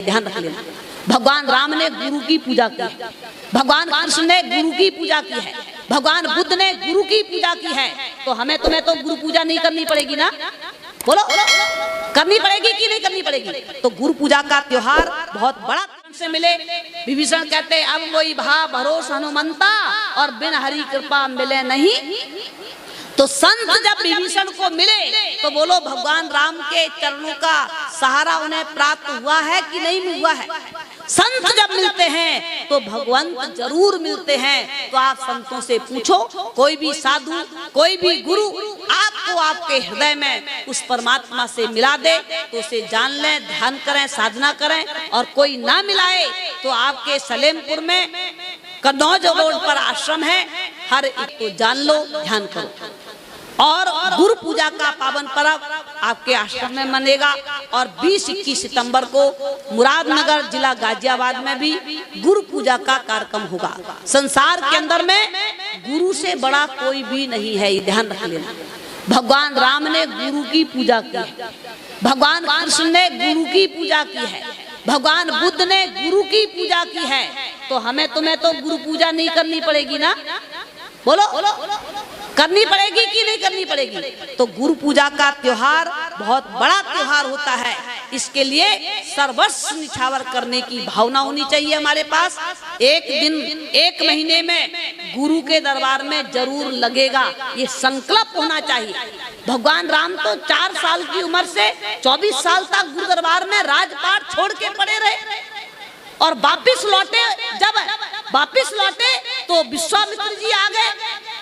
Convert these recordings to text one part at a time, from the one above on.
ध्यान रख लेना। भगवान राम ने गुरु की पूजा की है, भगवान कृष्ण ने गुरु की पूजा की है, भगवान बुद्ध ने गुरु की पूजा की है। तो हमें तुम्हें तो गुरु पूजा नहीं करनी पड़ेगी ना? बोलो करनी पड़ेगी कि नहीं करनी पड़ेगी? तो गुरु पूजा का त्योहार बहुत बड़ा से मिले। विभीषण कहते अब कोई भा भरोसा हनुमंता और बिन हरि कृपा मिले नहीं। तो संत जब विभीषण को मिले तो बोलो भगवान राम के चरणों का सहारा उन्हें प्राप्त हुआ है कि नहीं हुआ है? संत जब मिलते हैं तो भगवंत जरूर मिलते हैं। तो आप संतों से पूछो, कोई भी साधु कोई भी गुरु आपको आपके हृदय में उस परमात्मा से मिला दे तो उसे जान लें, ध्यान करें, साधना करें। और कोई ना मिलाए तो आपके सलेमपुर में कन्नौज रोड पर आश्रम है, हर एक को जान लो, ध्यान करो। और गुरु पूजा का पावन पर्व आपके आश्रम में मनेगा। और 20-21 सितंबर को मुरादनगर जिला गाजियाबाद में भी गुरु पूजा का कार्यक्रम होगा। संसार के अंदर में गुरु से बड़ा कोई भी नहीं है, ये ध्यान रख लेना। भगवान राम ने गुरु की पूजा की है, भगवान कृष्ण ने गुरु की पूजा की है, भगवान बुद्ध ने गुरु की पूजा की है। तो हमें तुम्हें तो गुरु पूजा नहीं करनी पड़ेगी ना? बोलो करनी पड़ेगी कि नहीं करनी पड़ेगी? तो गुरु पूजा का त्योहार बहुत बड़ा त्योहार होता है। इसके लिए सर्वस्व निछावर करने की भावना होनी चाहिए हमारे पास। एक दिन एक महीने में गुरु के दरबार में जरूर लगेगा, ये संकल्प होना चाहिए। भगवान राम तो 4 साल की उम्र से 24 साल तक गुरु दरबार में राजपाट छोड़ के पड़े रहे और वापिस लौटे। जब वापिस लौटे तो विश्वामित्र जी आ गए,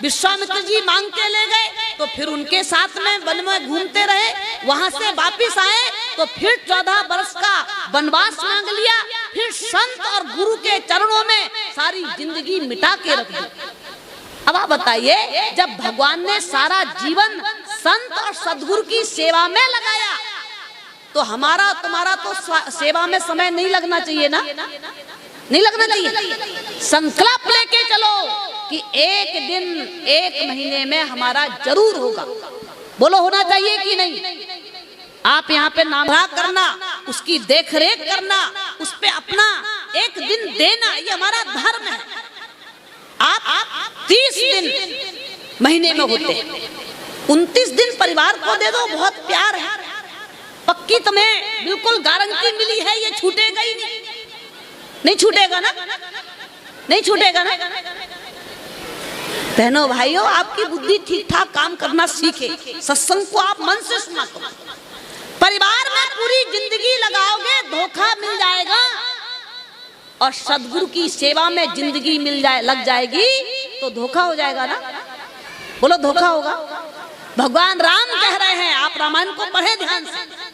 विश्वामित्र जी मांग के ले गए। तो फिर उनके साथ में वन में घूमते रहे, वहां से वापिस आए तो फिर 14 वर्ष का वनवास मांग लिया। फिर संत और गुरु के चरणों में सारी जिंदगी मिटा के रख दी। अब आप बताइए, जब भगवान ने सारा जीवन संत और सदगुरु की सेवा में लगाया तो हमारा तुम्हारा तो सेवा में समय नहीं लगना चाहिए ना? नहीं लगना चाहिए। संकल्प लेके चलो कि एक दिन एक महीने में हमारा जरूर होगा। बोलो होना चाहिए कि नहीं? आप यहाँ पे नामरा करना, उसकी देखरेख करना, उस पे अपना एक दिन देना, ये हमारा धर्म है। आप 30 दिन महीने में होते हैं, 29 दिन परिवार को दे दो, बहुत प्यार है। पक्की तुम्हें बिल्कुल गारंटी मिली है, ये छूटेगा ही नहीं। नहीं छूटेगा ना? नहीं छूटेगा ना? बहनों भाइयों, आपकी बुद्धि ठीक ठाक काम करना सीखे। सत्संग को आप मन से सुना करो। परिवार में पूरी जिंदगी लगाओगे, धोखा मिल जाएगा। और सदगुरु की सेवा में जिंदगी लग जाएगी तो धोखा हो जाएगा ना? बोलो धोखा होगा। भगवान राम कह रहे हैं, आप रामायण को पढ़े ध्यान से।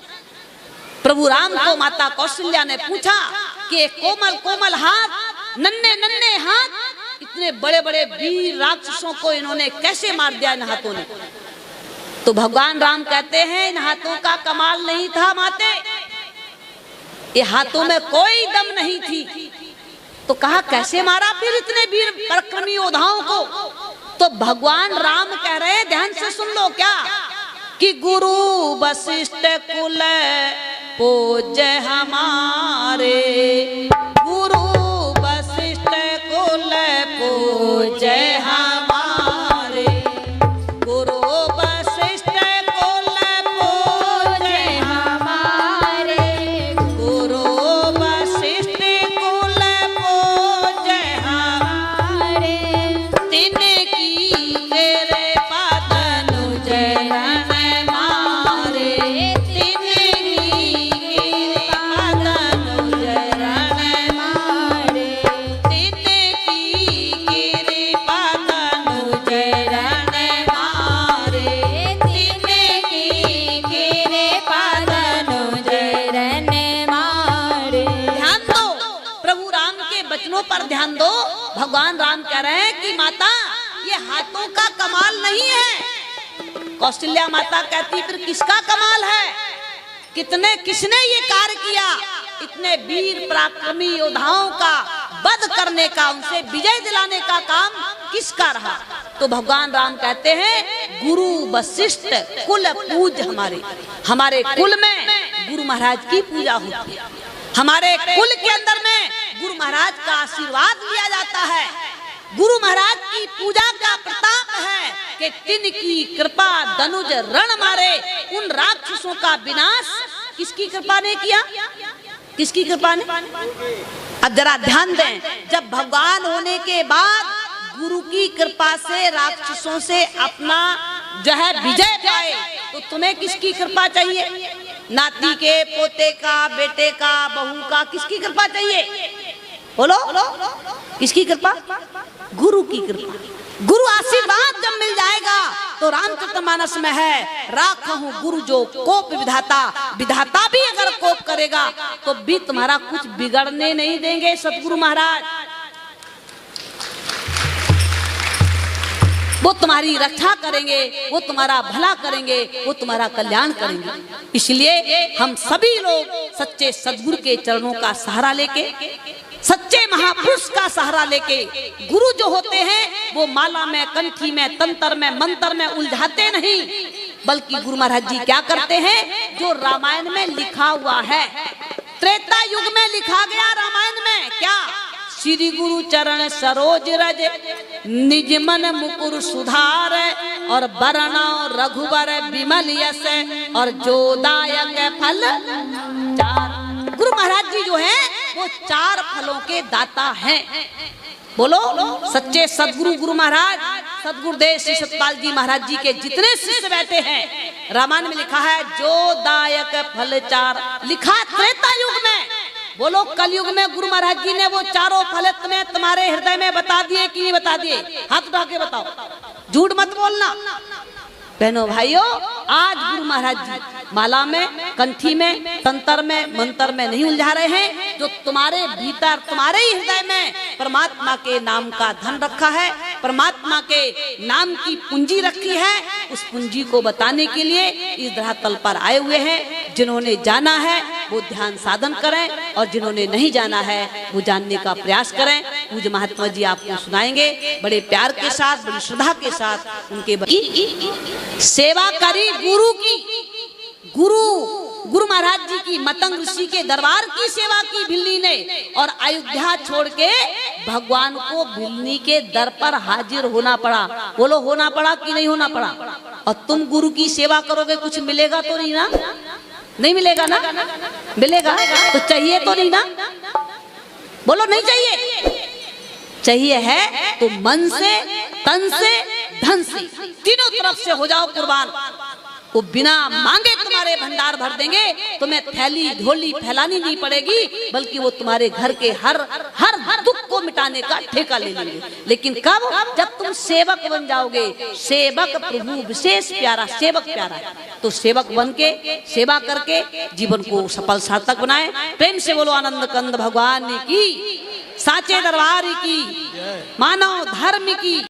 प्रभु राम को माता कौशल्या ने पूछा कि कोमल कोमल हाथ, नन्हे नन्हे हाथ, इतने बड़े बड़े वीर राक्षसों को इन्होंने कैसे मार दिया इन हाथों ने? तो भगवान राम कहते हैं, इन हाथों का कमाल नहीं था माते, ये हाथों में कोई दम नहीं थी। तो कहा कैसे मारा फिर इतने वीर पराक्रमी योद्धाओं को? तो भगवान राम कह रहे हैं, ध्यान से सुन लो क्या, कि गुरु वशिष्ठ कुल पूज्य हमारे, गुरु वशिष्ठ कुल पूज्य हमारे, गुरु वशिष्ठ कुल पूज्य हमारे, गुरु वशिष्ठ कुल पूज्य हमारे, तिनकी तेरे पदनुज रण मारे, पर ध्यान दो। भगवान राम कह रहे हैं कि माता ये हाथों का कमाल नहीं है। कौशल्या माता कहती फिर किसका कमाल है? किसने ये कार्य किया? इतने वीर पराक्रमी योद्धाओं का वध करने का, उनसे विजय दिलाने का काम किसका रहा? तो भगवान राम कहते हैं गुरु वशिष्ठ कुल पूज हमारे कुल में गुरु महाराज की पूजा होती है। हमारे कुल के अंदर में गुरु महाराज का आशीर्वाद लिया जाता है। गुरु महाराज की पूजा का प्रताप है कि तिनकी कृपा धनुज रण मारे, उन राक्षसों का विनाश किसकी कृपा ने किया? किसकी कृपा ने? अब जरा ध्यान दें, जब भगवान होने के बाद गुरु की कृपा से राक्षसों से अपना जो है विजय पाए, तो तुम्हें किसकी कृपा चाहिए? नाती के, पोते का, बेटे का, बहू का, किसकी कृपा चाहिए? बोलो, किसकी कृपा? गुरु की कृपा। गुरु आशीर्वाद जब मिल जाएगा तो रामचरितमानस में है, राखहु गुरु जो कोप विधाता, विधाता भी अगर कोप करेगा तो भी तुम्हारा कुछ बिगड़ने नहीं देंगे सतगुरु महाराज। वो तुम्हारी रक्षा करेंगे, वो तुम्हारा भला करेंगे, वो तुम्हारा कल्याण करेंगे। इसलिए हम सभी लोग सच्चे सद्गुरु के चरणों का सहारा लेके, सच्चे महापुरुष का सहारा लेके, गुरु जो होते हैं वो माला में, कंठी में, तंत्र में, मंत्र में उलझाते नहीं, बल्कि गुरु महाराज जी क्या करते हैं? जो रामायण में लिखा हुआ है, त्रेता युग में लिखा गया रामायण में, क्या? श्री गुरु चरण सरोज रज, निज मन मुकुर सुधार, और बरना रघुबर विमल यश, और जोदायक फल चार। गुरु महाराज जी जो हैं वो 4 फलों के दाता हैं। बोलो, सच्चे सदगुरु गुरु महाराज सदगुरुदेव श्री सतपाल जी महाराज जी के जितने शिष्य बैठे हैं, रामायण में लिखा है जोदायक फल चार, लिखा त्रेता युग में। बोलो, कलयुग में गुरु महाराज जी ने वो 4 फल में तुम्हारे हृदय में बता दिए कि नहीं बता दिए? हाथ उठा के बताओ, झूठ मत बोलना। बहनों भाइयों, आज गुरु महाराज जी माला में, कंठी में, तंत्र में, मंत्र में नहीं उलझा रहे हैं। जो तुम्हारे भीतर, तुम्हारे ही हृदय में परमात्मा के नाम का धन रखा है, परमात्मा के नाम की पूंजी रखी है, उस पूंजी को बताने के लिए इस धरातल पर आए हुए हैं। जिन्होंने जाना है वो ध्यान साधन करें, और जिन्होंने नहीं जाना है वो जानने का प्रयास करें। पूज्य महात्मा जी आपको सुनाएंगे बड़े प्यार के साथ, बड़ी श्रद्धा के साथ। उनके सेवा करी गुरु की, गुरु महाराज जी की, मतंग ऋषि के दरबार की सेवा की भिल्ली ने, और अयोध्या छोड़ के भगवान को भिल्ली के दर पर हाजिर होना पड़ा। बोलो, होना पड़ा कि नहीं होना पड़ा? और तुम गुरु की सेवा करोगे, कुछ मिलेगा तो नहीं ना? नहीं मिलेगा ना? मिलेगा तो चाहिए तो नहीं ना? बोलो, नहीं चाहिए? चाहिए है तो मन से, तन से, धन से, तीनों तरफ से हो जाओ कुर्बान। वो बिना मांगे तुम्हारे भंडार भर देंगे, तुम्हें थैली ढोली फैलानी नहीं पड़ेगी, बल्कि वो तुम्हारे घर के हर दुख को मिटाने का ठेका ले लेंगे। लेकिन कब? जब तुम सेवक बन जाओगे। सेवक प्रभु विशेष प्यारा, सेवक प्यारा। तो सेवक बन के, सेवा करके जीवन को सफल सार्थक बनाए। प्रेम से बोलो आनंद कंद भगवान की, साचे दरबार की, मानव धर्म की।